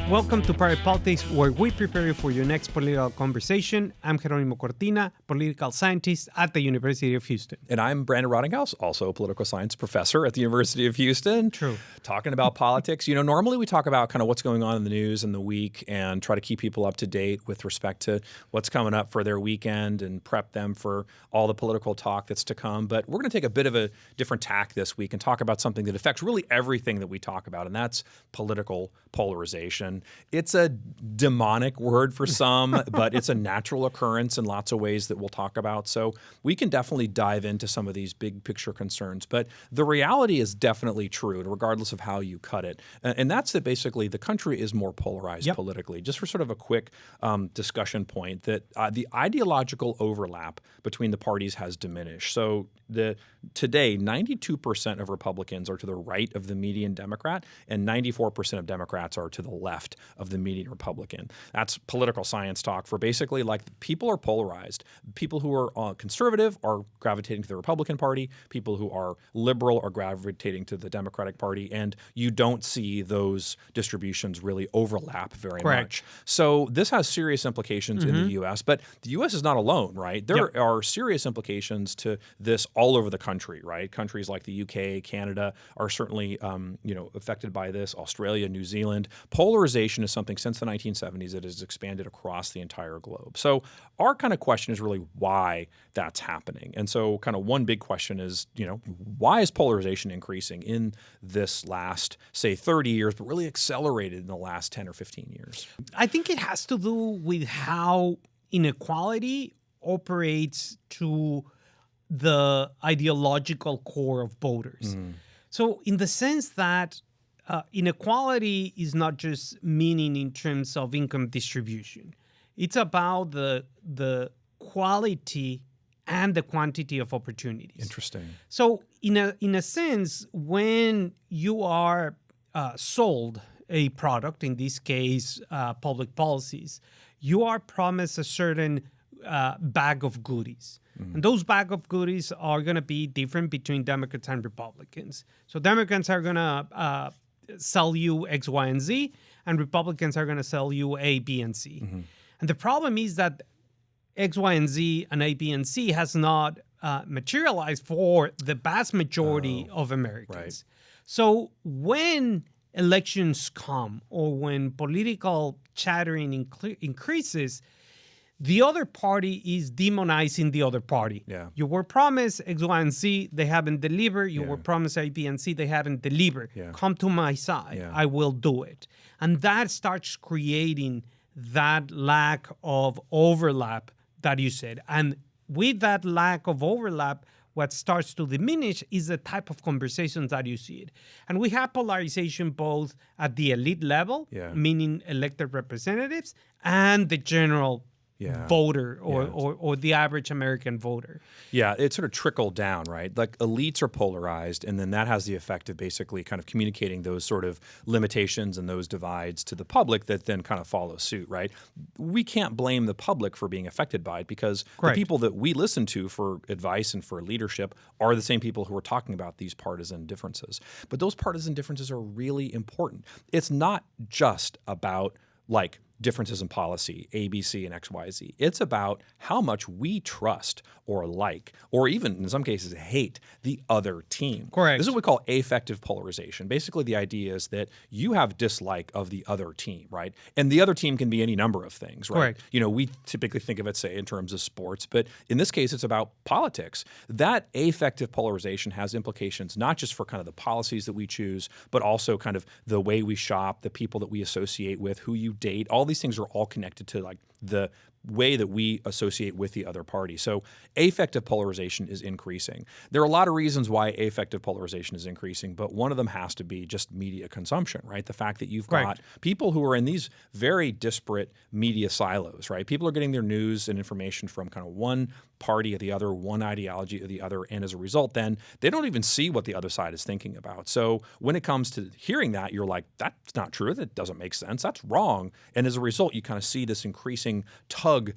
Welcome to Private Politics, where we prepare you for your next political conversation. I'm Jeronimo Cortina, political scientist at the University of Houston. And I'm Brandon Rottinghaus, also a political science professor at the University of Houston. True. Talking about politics. You know, normally we talk about kind of what's going on in the news in the week and try to keep people up to date with respect to what's coming up for their weekend and prep them for all the political talk that's to come. But we're going to take a bit of a different tack this week and talk about something that affects really everything that we talk about, and that's political polarization. It's a demonic word for some, but it's a natural occurrence in lots of ways that we'll talk about. So we can definitely dive into some of these big picture concerns. But the reality is definitely true, regardless of how you cut it. And that's that basically the country is more polarized politically. Just for sort of a quick discussion point, that the ideological overlap between the parties has diminished. So today, 92% of Republicans are to the right of the median Democrat, and 94% of Democrats are to the left of the median Republican. That's political science talk for basically like people are polarized. People who are conservative are gravitating to the Republican Party. People who are liberal are gravitating to the Democratic Party. And you don't see those distributions really overlap very much. So this has serious implications in the U.S., but the U.S. is not alone, right? There are serious implications to this all over the country, right? Countries like the U.K., Canada are certainly affected by this. Australia, New Zealand. Polarization is something since the 1970s that has expanded across the entire globe. So our kind of question is really why that's happening. And so kind of one big question is, why is polarization increasing in this last, say, 30 years, but really accelerated in the last 10 or 15 years? I think it has to do with how inequality operates to the ideological core of voters. So in the sense that inequality is not just meaning in terms of income distribution. It's about the quality and the quantity of opportunities. Interesting. So in a sense, when you are sold a product, in this case, public policies, you are promised a certain bag of goodies. And those bag of goodies are going to be different between Democrats and Republicans. So Democrats are going to sell you X, Y, and Z, and Republicans are going to sell you A, B, and C. And the problem is that X, Y, and Z and A, B, and C has not materialized for the vast majority of Americans. Right. So when elections come or when political chattering increases, the other party is demonizing the other party. You were promised X, Y, and Z, they haven't delivered. You were promised A, B, and C, they haven't delivered. Come to my side. I will do it. And that starts creating that lack of overlap that you said. And with that lack of overlap, what starts to diminish is the type of conversations that you see it. And we have polarization both at the elite level, meaning elected representatives, and the general voter or the average American voter. Yeah, it sort of trickled down, right? Like elites are polarized, and then that has the effect of basically kind of communicating those sort of limitations and those divides to the public that then kind of follow suit, right? We can't blame the public for being affected by it because the people that we listen to for advice and for leadership are the same people who are talking about these partisan differences. But those partisan differences are really important. It's not just about like differences in policy, A, B, C, and X, Y, Z. It's about how much we trust or like, or even in some cases hate the other team. Correct. This is what we call affective polarization. Basically, the idea is that you have dislike of the other team, right? And the other team can be any number of things, right? Correct. You know, we typically think of it, say, in terms of sports, but in this case, it's about politics. That affective polarization has implications not just for kind of the policies that we choose, but also kind of the way we shop, the people that we associate with, who you date. All these things are all connected to like the way that we associate with the other party. So affective polarization is increasing. There are a lot of reasons why affective polarization is increasing, but one of them has to be just media consumption, right? The fact that you've got people who are in these very disparate media silos, right? People are getting their news and information from kind of one party or the other, one ideology or the other, and as a result, then they don't even see what the other side is thinking about. So when it comes to hearing that, you're like, that's not true. That doesn't make sense. That's wrong. And as a result, you kind of see this increasing tug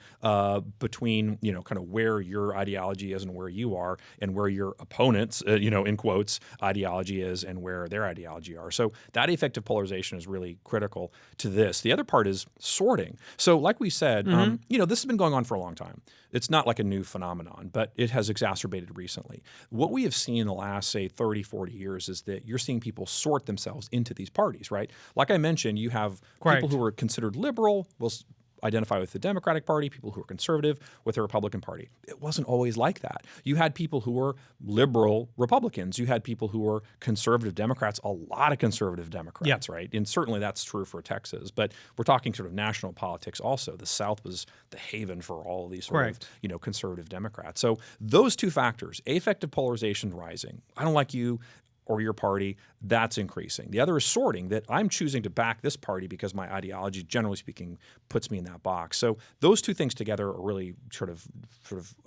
between, kind of where your ideology is and where you are, and where your opponent's, in quotes, ideology is and where their ideology are. So that affective polarization is really critical to this. The other part is sorting. So like we said, this has been going on for a long time. It's not like a new phenomenon, but it has exacerbated recently. What we have seen in the last, say, 30, 40 years is that you're seeing people sort themselves into these parties, right? Like I mentioned, you have people who are considered liberal will identify with the Democratic Party, people who are conservative with the Republican Party. It wasn't always like that. You had people who were liberal Republicans. You had people who were conservative Democrats, a lot of conservative Democrats, right? And certainly that's true for Texas. But we're talking sort of national politics also. The South was the haven for all of these sort of, conservative Democrats. So those two factors, affective polarization rising, I don't like you or your party, that's increasing. The other is sorting, that I'm choosing to back this party because my ideology, generally speaking, puts me in that box. So those two things together are really sort of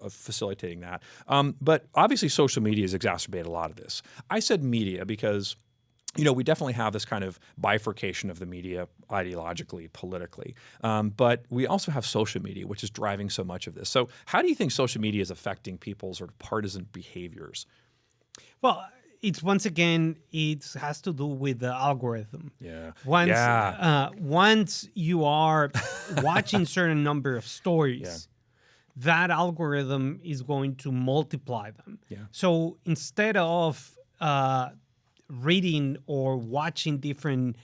facilitating that. But obviously social media has exacerbated a lot of this. I said media because we definitely have this kind of bifurcation of the media ideologically, politically. But we also have social media, which is driving so much of this. So how do you think social media is affecting people's sort of partisan behaviors? Well, once again, it has to do with the algorithm. Once you are watching certain number of stories, that algorithm is going to multiply them. So instead of reading or watching different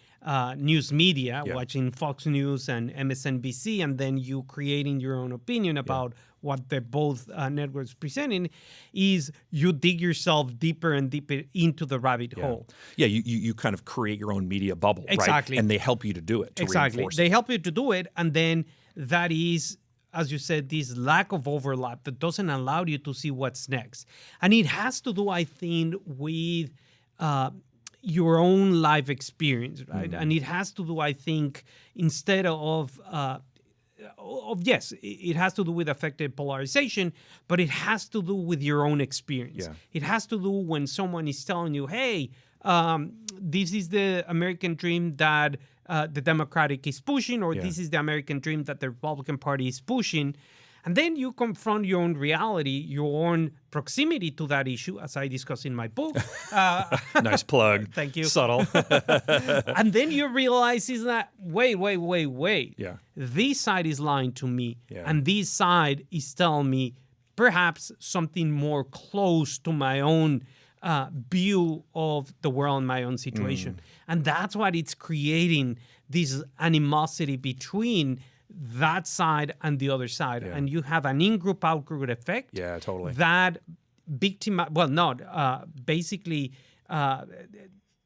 news media, watching Fox News and MSNBC, and then you creating your own opinion about what they're both networks presenting, is you dig yourself deeper and deeper into the rabbit hole. You kind of create your own media bubble, right? And they help you to do it, to reinforce They it. help you to do it, and then that is, as you said, this lack of overlap that doesn't allow you to see what's next. And it has to do, I think, with your own life experience, right? And it has to do, I think, instead of yes, it has to do with affective polarization, but it has to do with your own experience. It has to do when someone is telling you, hey, this is the American dream that the Democratic is pushing, or this is the American dream that the Republican Party is pushing. And then you confront your own reality, your own proximity to that issue, as I discuss in my book. Nice plug. Thank you. Subtle. And then you realize is that, wait. This side is lying to me. And this side is telling me perhaps something more close to my own view of the world and my own situation. And that's what it's creating, this animosity between that side and the other side. And you have an in-group, out-group effect. Totally. That basically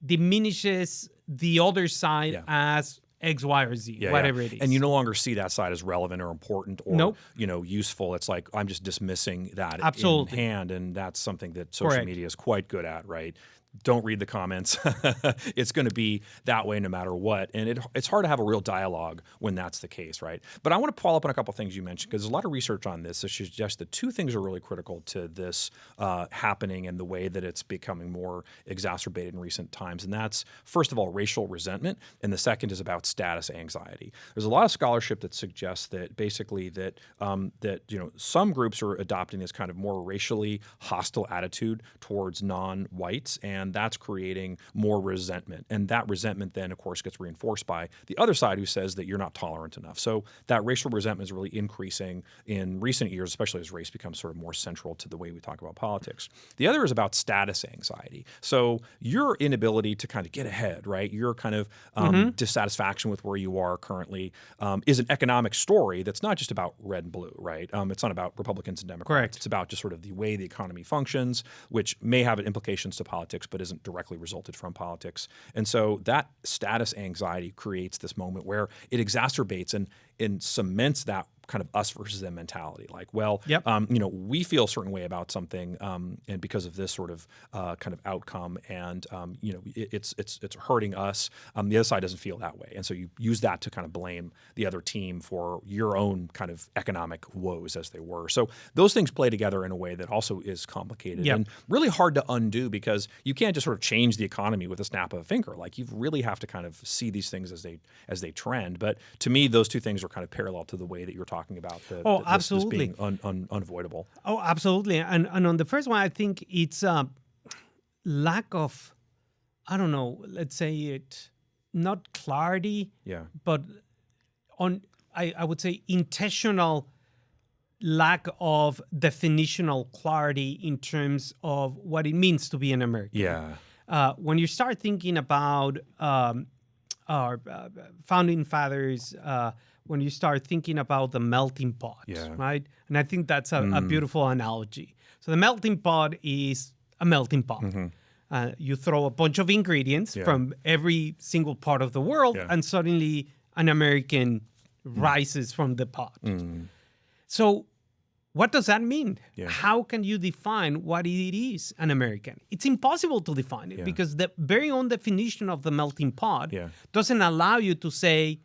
diminishes the other side as X, Y, or Z, whatever it is. And you no longer see that side as relevant or important or useful. It's like I'm just dismissing that in hand, and that's something that social media is quite good at, right? Don't read the comments. It's going to be that way no matter what. And it's hard to have a real dialogue when that's the case, right? But I want to follow up on a couple things you mentioned, because there's a lot of research on this that suggests that two things are really critical to this happening and the way that it's becoming more exacerbated in recent times. And that's, first of all, racial resentment. And the second is about status anxiety. There's a lot of scholarship that suggests that basically that some groups are adopting this kind of more racially hostile attitude towards non-whites, and that's creating more resentment. And that resentment then, of course, gets reinforced by the other side who says that you're not tolerant enough. So that racial resentment is really increasing in recent years, especially as race becomes sort of more central to the way we talk about politics. The other is about status anxiety. So your inability to kind of get ahead, right? Your kind of dissatisfaction with where you are currently is an economic story that's not just about red and blue, right? It's not about Republicans and Democrats. It's about just sort of the way the economy functions, which may have implications to politics, but isn't directly resulted from politics. And so that status anxiety creates this moment where it exacerbates and cements that kind of us versus them mentality. Like, well, Yep. We feel a certain way about something, and because of this sort of kind of outcome, and it's hurting us. The other side doesn't feel that way, and so you use that to kind of blame the other team for your own kind of economic woes, as they were. So those things play together in a way that also is complicated Yep. and really hard to undo, because you can't just sort of change the economy with a snap of a finger. Like, you really have to kind of see these things as they trend. But to me, those two things are kind of parallel to the way that you're talking about this absolutely. being unavoidable. Oh, absolutely. And on the first one, I think it's a lack of, I don't know, let's say it, not clarity, but I would say intentional lack of definitional clarity in terms of what it means to be an American. Yeah. When you start thinking about our founding fathers, when you start thinking about the melting pot, right? And I think that's a beautiful analogy. So the melting pot is a melting pot. You throw a bunch of ingredients from every single part of the world, and suddenly an American rises from the pot. So what does that mean? How can you define what it is an American? It's impossible to define it because the very own definition of the melting pot doesn't allow you to say,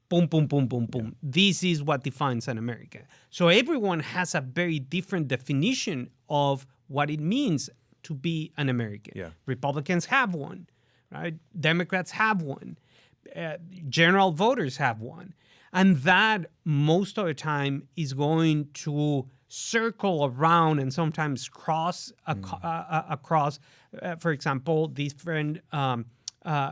boom, boom, boom, boom, boom. This is what defines an American. So everyone has a very different definition of what it means to be an American. Republicans have one, right? Democrats have one. General voters have one. And that most of the time is going to circle around and sometimes cross across, for example, different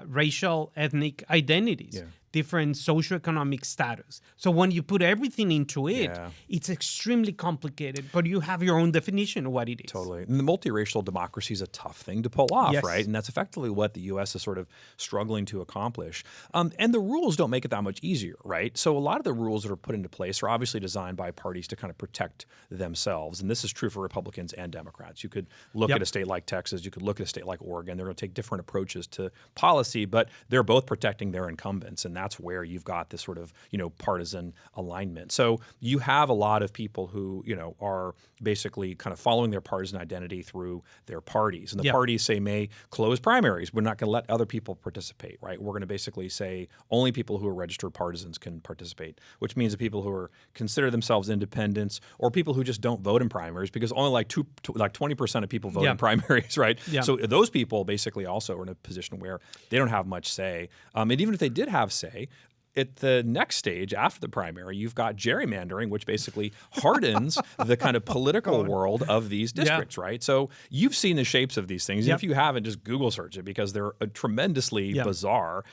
racial, ethnic identities, different socioeconomic status. So when you put everything into it, it's extremely complicated, but you have your own definition of what it is. Totally. And the multiracial democracy is a tough thing to pull off, right? And that's effectively what the U.S. is sort of struggling to accomplish. And the rules don't make it that much easier, right? So a lot of the rules that are put into place are obviously designed by parties to kind of protect themselves. And this is true for Republicans and Democrats. You could look at a state like Texas. You could look at a state like Oregon. They're going to take different approaches to policy, but they're both protecting their incumbents. And that's where you've got this sort of, partisan alignment. So you have a lot of people who, are basically kind of following their partisan identity through their parties. And the parties say may close primaries. We're not going to let other people participate, right? We're going to basically say only people who are registered partisans can participate, which means that people who consider themselves independents or people who just don't vote in primaries, because only like 20% of people vote in primaries, right? So those people basically also are in a position where they don't have much say. And even if they did have say, at the next stage after the primary, you've got gerrymandering, which basically hardens the kind of political world of these districts, right? So you've seen the shapes of these things. If you haven't, just Google search it because they're tremendously bizarre.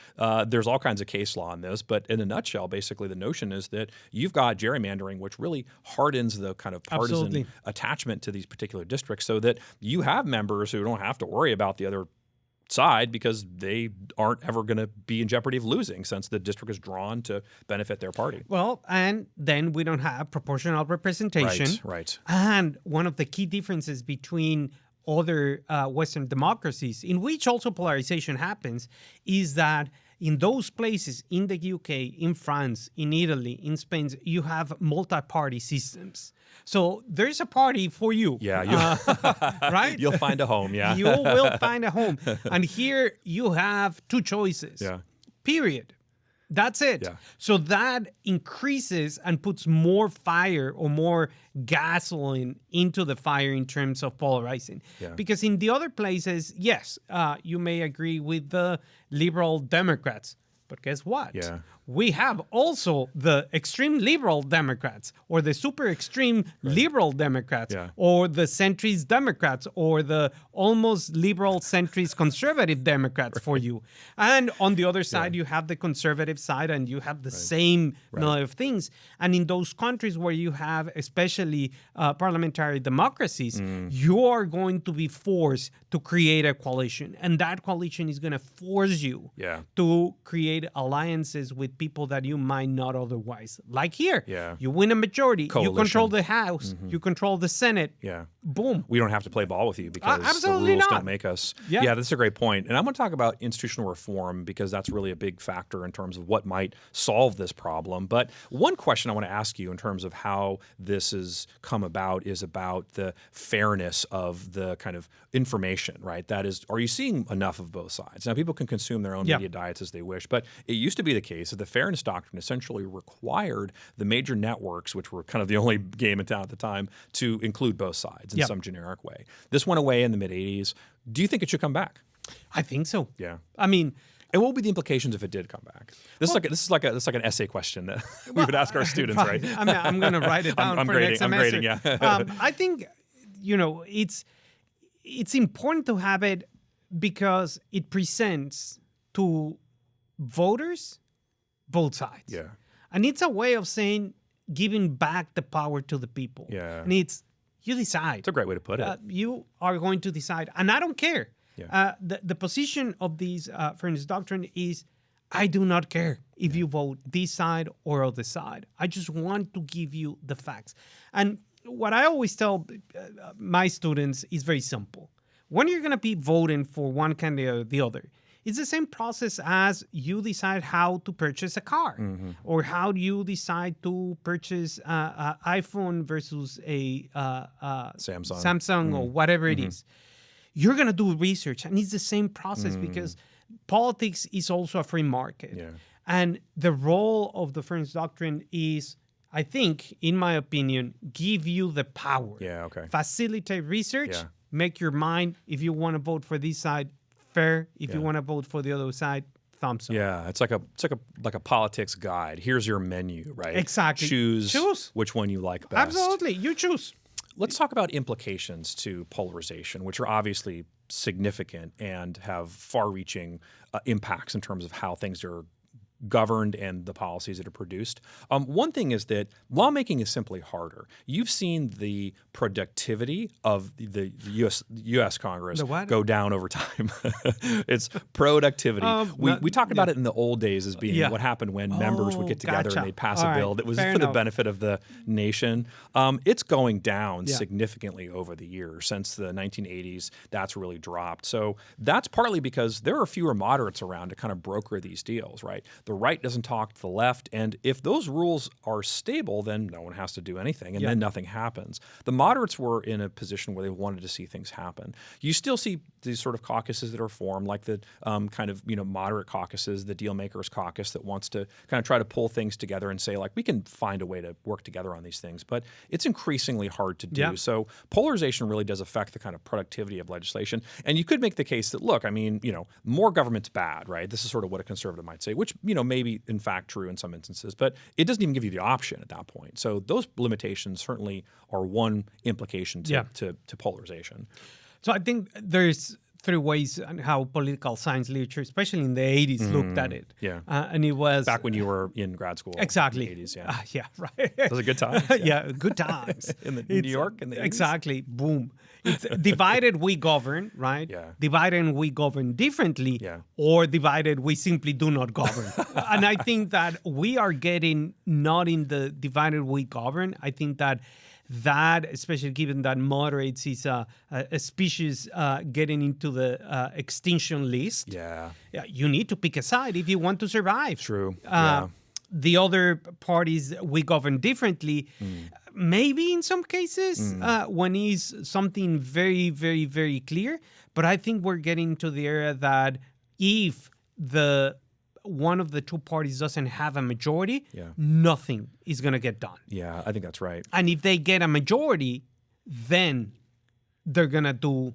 There's all kinds of case law on this, but in a nutshell, basically the notion is that you've got gerrymandering, which really hardens the kind of partisan attachment to these particular districts so that you have members who don't have to worry about the other side because they aren't ever going to be in jeopardy of losing since the district is drawn to benefit their party. Well, and then we don't have proportional representation. Right. And one of the key differences between other Western democracies, in which also polarization happens, is that in those places, in the UK, in France, in Italy, in Spain, you have multi-party systems. So there's a party for you. Right? You'll find a home, You will find a home. And here you have two choices. Period. That's it. So that increases and puts more fire or more gasoline into the fire in terms of polarizing. Because in the other places, yes, you may agree with the liberal Democrats. But guess what? We have also the extreme liberal Democrats or the super extreme liberal Democrats or the centrist Democrats or the almost liberal centrist conservative Democrats for you. And on the other side, you have the conservative side and you have the same million of things. And in those countries where you have especially parliamentary democracies, you are going to be forced to create a coalition. And that coalition is going to force you to create alliances with with people that you might not otherwise. Like here, Yeah. you win a majority, Coalition. you control the House, you control the Senate. Yeah. Boom. We don't have to play ball with you because the absolutely rules not. don't make us. Yeah. That's a great point. And I'm going to talk about institutional reform because that's really a big factor in terms of what might solve this problem. But one question I want to ask you in terms of how this has come about is about the fairness of the kind of information, right? That is, are you seeing enough of both sides? Now, people can consume their own media diets as they wish, but it used to be the case that the Fairness Doctrine essentially required the major networks, which were kind of the only game in town at the time, to include both sides in some generic way. This went away in the mid-'80s. Do you think it should come back? I think so. Yeah. I mean, and what would be the implications if it did come back? This is like an essay question that we would ask our students, right? I'm going to write it down for next semester. I'm grading, yeah. I think, it's important to have it because it presents to voters both sides. Yeah. And it's a way of saying giving back the power to the people. Yeah. And it's, you decide. It's a great way to put it. You are going to decide. And I don't care. Yeah. The position of this Fairness Doctrine is, I do not care if you vote this side or other side. I just want to give you the facts. And what I always tell my students is very simple. When you're going to be voting for one candidate or the other, it's the same process as you decide how to purchase a car or how do you decide to purchase an iPhone versus a Samsung or whatever it is. You're going to do research, and it's the same process because politics is also a free market. Yeah. And the role of the Fairness Doctrine is, I think, in my opinion, give you the power. Yeah, okay. Facilitate research, Yeah. make your mind, if you want to vote for this side, fair. If you want to vote for the other side, thumbs up. Yeah, it's like a politics guide. Here's your menu, right? Exactly. Choose which one you like best. Absolutely. You choose. Let's talk about implications to polarization, which are obviously significant and have far-reaching impacts in terms of how things are governed and the policies that are produced. One thing is that lawmaking is simply harder. You've seen the productivity of the U.S. Congress go down over time. It's productivity. We talked about it in the old days as being what happened when members would get together and they'd pass a bill that was for the benefit of the nation. It's going down significantly over the years. Since the 1980s, that's really dropped. So that's partly because there are fewer moderates around to kind of broker these deals, right? The right doesn't talk to the left, and if those rules are stable, then no one has to do anything, and then nothing happens. The moderates were in a position where they wanted to see things happen. You still see these sort of caucuses that are formed, like the kind of moderate caucuses, the deal makers caucus that wants to kind of try to pull things together and say, like, we can find a way to work together on these things, but it's increasingly hard to do. So polarization really does affect the kind of productivity of legislation, and you could make the case that, look, I mean, more government's bad, right? This is sort of what a conservative might say, which may be in fact true in some instances, but it doesn't even give you the option at that point. So those limitations certainly are one implication to polarization. So I think there's three ways on how political science literature, especially in the 80s, looked at it. Yeah. And it was... Back when you were in grad school. Exactly. In the 80s, yeah, right. Those are good times. Good times. In New York in the 80s. Exactly. Boom. It's divided we govern, right? Yeah. Divided and we govern differently, or divided we simply do not govern. And I think that we are getting not in the divided we govern. I think that, especially given that moderates is a species getting into the extinction list, you need to pick a side if you want to survive. True. The other parties, we govern differently. Maybe in some cases when it's something very, very, very clear. But I think we're getting to the area that if one of the two parties doesn't have a majority, nothing is going to get done. Yeah, I think that's right. And if they get a majority, then they're going to do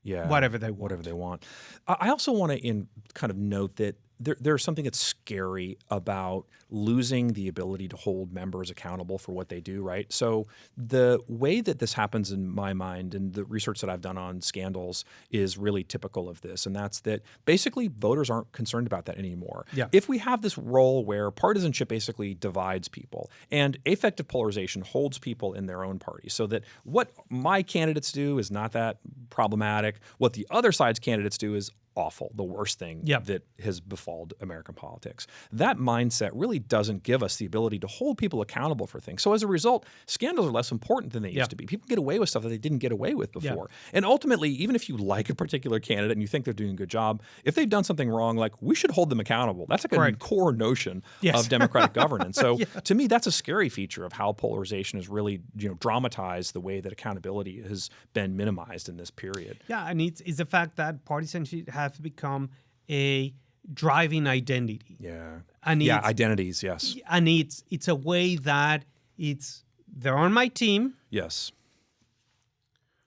whatever they want. I also want to kind of note that there's something that's scary about losing the ability to hold members accountable for what they do, right? So the way that this happens in my mind and the research that I've done on scandals is really typical of this, and that's that basically voters aren't concerned about that anymore. If we have this role where partisanship basically divides people and affective polarization holds people in their own party so that what my candidates do is not that problematic, what the other side's candidates do is awful, the worst thing Yep. that has befalled American politics. That mindset really doesn't give us the ability to hold people accountable for things. So as a result, scandals are less important than they used to be. People get away with stuff that they didn't get away with before. And ultimately, even if you like a particular candidate and you think they're doing a good job, if they've done something wrong, like, we should hold them accountable. That's like a core notion of democratic governance. So to me, that's a scary feature of how polarization has really, dramatized the way that accountability has been minimized in this period. Yeah, and it's the fact that partisanship have become a driving identity. Yeah. And identities, yes. And it's a way that they're on my team. Yes.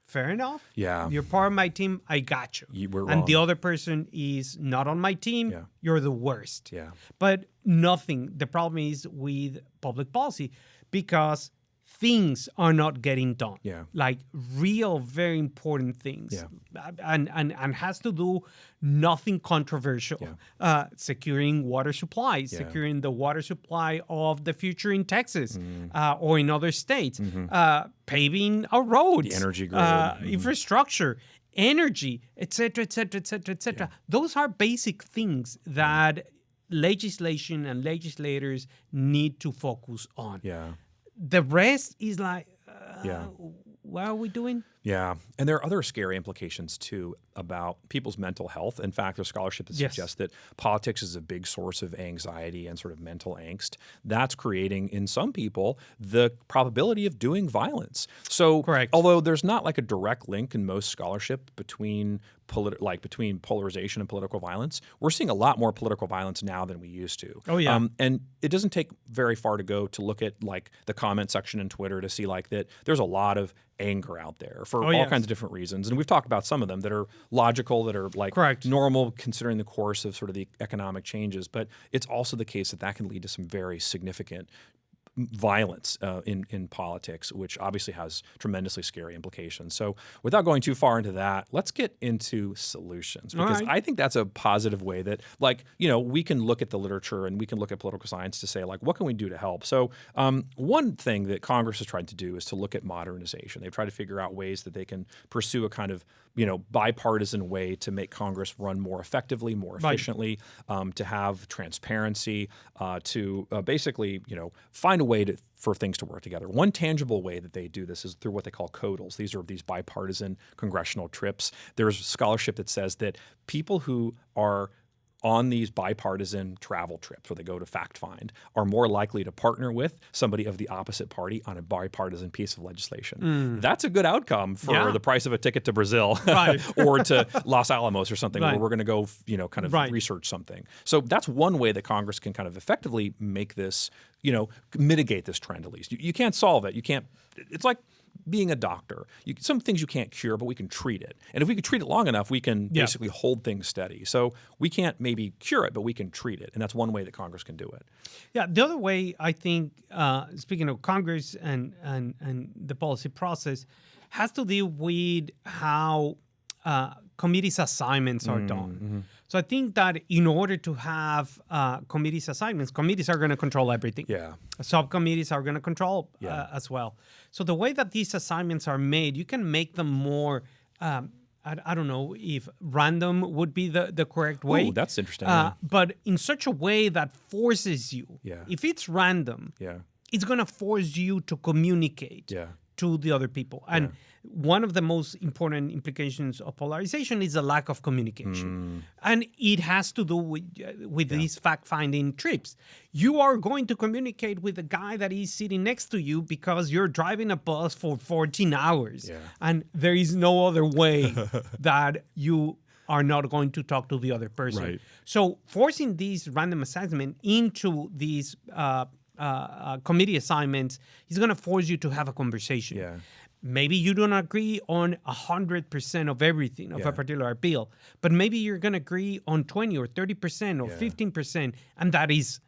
Fair enough. Yeah. You're part of my team. I got you. We're and wrong. the other person is not on my team. Yeah. You're the worst. Yeah. But the problem is with public policy, because things are not getting done. Yeah. Like real, very important things. Yeah. And has to do nothing controversial. Yeah. Securing water supplies, securing the water supply of the future in Texas or in other states, paving our roads, the energy grid, infrastructure, energy, etc., etc., etc., etc. Those are basic things that legislation and legislators need to focus on. Yeah. The rest is like, what are we doing? Yeah. And there are other scary implications, too, about people's mental health. In fact, there's scholarship that suggests that politics is a big source of anxiety and sort of mental angst. That's creating, in some people, the probability of doing violence. So although there's not like a direct link in most scholarship between between polarization and political violence, we're seeing a lot more political violence now than we used to. Oh, yeah. And it doesn't take very far to go to look at like the comment section in Twitter to see like that there's a lot of anger out there for all kinds of different reasons. And we've talked about some of them that are logical, that are like normal considering the course of sort of the economic changes. But it's also the case that that can lead to some very significant violence in politics, which obviously has tremendously scary implications. So without going too far into that, let's get into solutions, because I think that's a positive way that, like, we can look at the literature and we can look at political science to say, like, what can we do to help? So one thing that Congress has tried to do is to look at modernization. They've tried to figure out ways that they can pursue a kind of bipartisan way to make Congress run more effectively, more efficiently, to have transparency, to basically, find a way for things to work together. One tangible way that they do this is through what they call codals. These are these bipartisan congressional trips. There's scholarship that says that people who are on these bipartisan travel trips where they go to fact find are more likely to partner with somebody of the opposite party on a bipartisan piece of legislation. That's a good outcome for the price of a ticket to Brazil or to Los Alamos or something where we're going to go, kind of research something. So that's one way that Congress can kind of effectively make this, mitigate this trend at least. You can't solve it. It's like being a doctor. Some things you can't cure, but we can treat it. And if we can treat it long enough, we can basically hold things steady. So we can't maybe cure it, but we can treat it. And that's one way that Congress can do it. Yeah, the other way, I think, speaking of Congress and the policy process, has to do with how committees assignments are done. So I think that in order to have committees assignments, committees are going to control everything. Subcommittees are going to control as well. So the way that these assignments are made, you can make them more, I don't know if random would be the correct way. Oh, that's interesting. But in such a way that forces you. If it's random, it's going to force you to communicate to the other people. And one of the most important implications of polarization is the lack of communication. And it has to do with these fact-finding trips. You are going to communicate with the guy that is sitting next to you because you're driving a bus for 14 hours. And there is no other way that you are not going to talk to the other person. So forcing these random assignment into these committee assignments is going to force you to have a conversation. Maybe you don't agree on 100% of everything of a particular bill, but maybe you're going to agree on 20 or 30% or 15%, and that is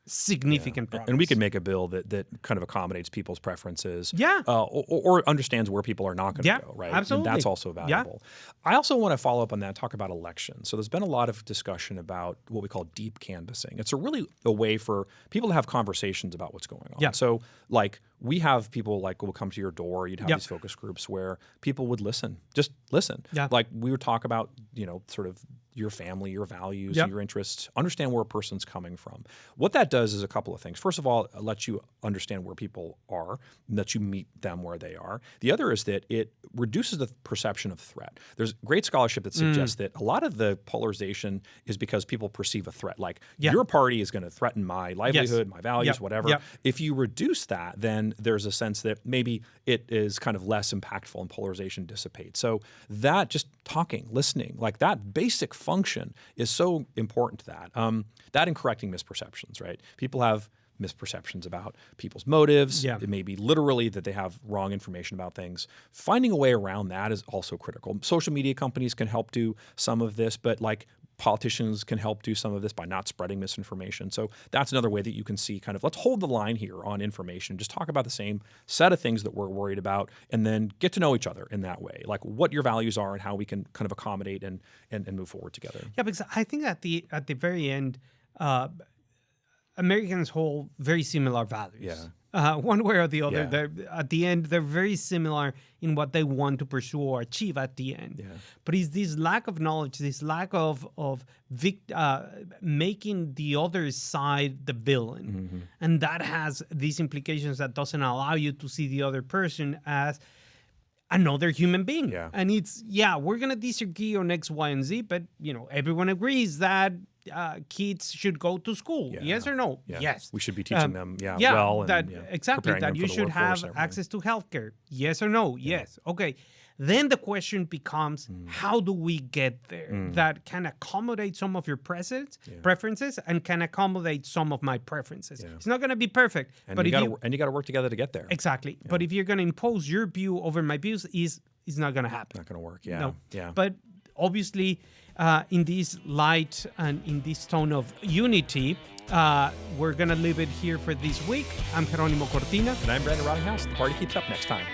significant progress. And we can make a bill that kind of accommodates people's preferences or understands where people are not going to go, right? Absolutely. And that's also valuable. I also want to follow up on that, talk about elections. So there's been a lot of discussion about what we call deep canvassing. It's really a way for people to have conversations about what's going on. So like we have people like will come to your door, you'd have these focus groups where people would listen, just listen. Like we would talk about, sort of your family, your values, your interests, understand where a person's coming from. What that does is a couple of things. First of all, it lets you understand where people are and that you meet them where they are. The other is that it reduces the perception of threat. There's great scholarship that suggests that a lot of the polarization is because people perceive a threat, like your party is going to threaten my livelihood, my values, whatever. If you reduce that, then there's a sense that maybe it is kind of less impactful and polarization dissipates. So that just talking, listening, like that basic function is so important to that. That and correcting misperceptions, right? People have misperceptions about people's motives. It may be literally that they have wrong information about things. Finding a way around that is also critical. Social media companies can help do some of this, but like politicians can help do some of this by not spreading misinformation. So that's another way that you can see kind of, let's hold the line here on information, just talk about the same set of things that we're worried about, and then get to know each other in that way, like what your values are and how we can kind of accommodate and move forward together. Yeah, because I think at the very end, Americans hold very similar values. One way or the other. At the end, they're very similar in what they want to pursue or achieve at the end. But it's this lack of knowledge, this lack of making the other side the villain. And that has these implications that doesn't allow you to see the other person as another human being. And it's, we're going to disagree on X, Y, and Z, but, everyone agrees that kids should go to school. Yes or no? Yes. We should be teaching them, well. That, and, exactly, that you should have access to healthcare. Yes or no? Yes. Okay. Then the question becomes, how do we get there? That can accommodate some of your preferences and can accommodate some of my preferences. It's not going to be perfect. And but you got to work together to get there. Exactly. But if you're going to impose your view over my views, it's not going to happen. Not going to work. No. But obviously, in this light and in this tone of unity, we're going to leave it here for this week. I'm Jeronimo Cortina. And I'm Brandon Rottinghouse. The party keeps up next time.